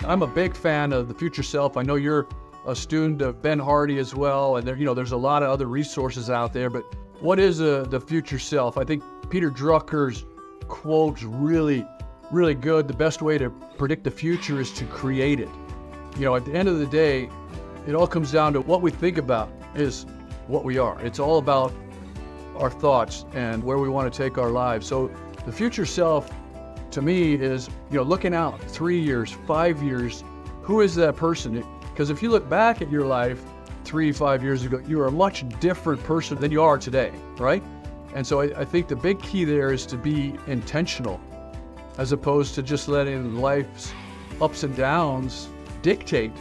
I'm a big fan of the future self. I know you're a student of Ben Hardy as well, and there's a lot of other resources out there. But what is the future self? I think Peter Drucker's quote's really, really good. The best way to predict the future is to create it. At the end of the day, it all comes down to what we think about is what we are. It's all about our thoughts and where we want to take our lives. So the future self, to me, is looking out 3 years, 5 years. Who is that person? Because if you look back at your life 3-5 years ago, you are a much different person than you are today, right? And so I think the big key there is to be intentional, as opposed to just letting life's ups and downs dictate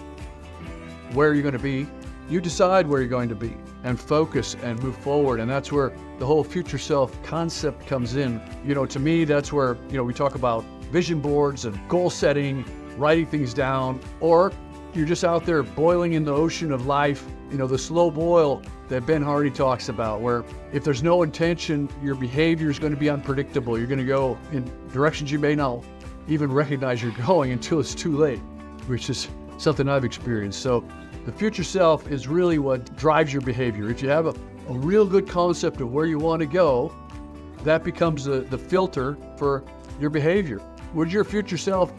where you're going to be. You decide where you're going to be and focus and move forward. And that's where the whole future self concept comes in. To me, that's where, we talk about vision boards and goal setting, writing things down, or you're just out there boiling in the ocean of life, the slow boil that Ben Hardy talks about, where if there's no intention, your behavior is going to be unpredictable. You're going to go in directions you may not even recognize you're going until it's too late, which is something I've experienced. So the future self is really what drives your behavior. If you have a real good concept of where you want to go, that becomes the filter for your behavior. Would your future self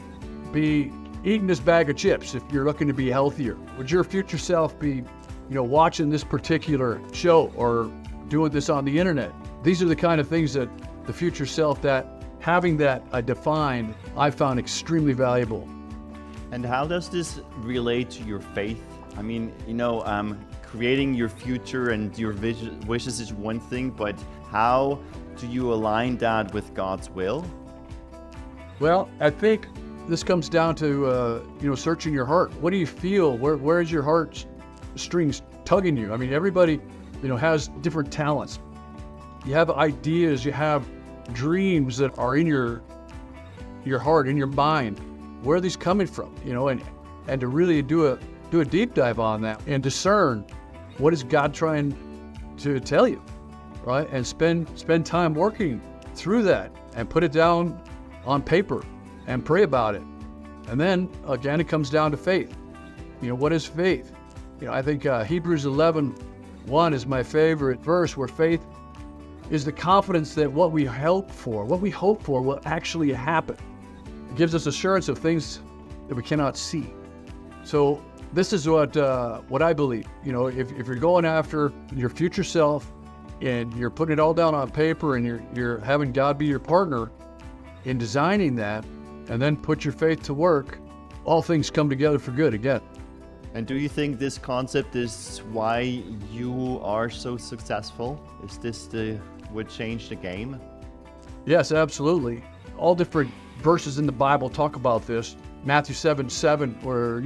be eating this bag of chips if you're looking to be healthier? Would your future self be, watching this particular show or doing this on the internet? These are the kind of things that the future self, that having that defined, I found extremely valuable. And how does this relate to your faith? I mean, creating your future and your wishes is one thing, but how do you align that with God's will? Well, I think this comes down to, searching your heart. What do you feel? Where is your heart strings tugging you? I mean, everybody, has different talents. You have ideas, you have dreams that are in your heart, in your mind. Where are these coming from? And to really do a deep dive on that and discern what is God trying to tell you, right? And spend time working through that and put it down on paper and pray about it. And then again, it comes down to faith. What is faith? I think Hebrews 11:1 is my favorite verse, where faith is the confidence that what we hope for will actually happen. It gives us assurance of things that we cannot see. So this is what I believe. If you're going after your future self and you're putting it all down on paper and you're having God be your partner in designing that, and then put your faith to work, all things come together for good again. And do you think this concept is why you are so successful? Is this what changed the game? Yes, absolutely. All different verses in the Bible talk about this. Matthew 7:7, where,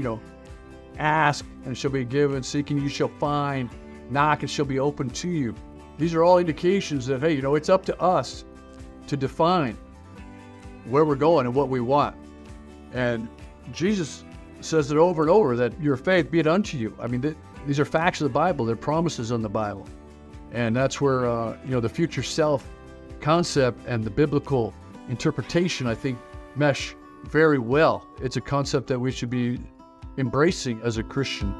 ask and it shall be given, seek and you shall find, knock and shall be opened to you. These are all indications that, hey, it's up to us to define where we're going and what we want. And Jesus says it over and over, that your faith be it unto you. I mean, these are facts of the Bible. They're promises in the Bible. And that's where, the future self concept and the biblical interpretation, I think, mesh very well. It's a concept that we should be embracing as a Christian.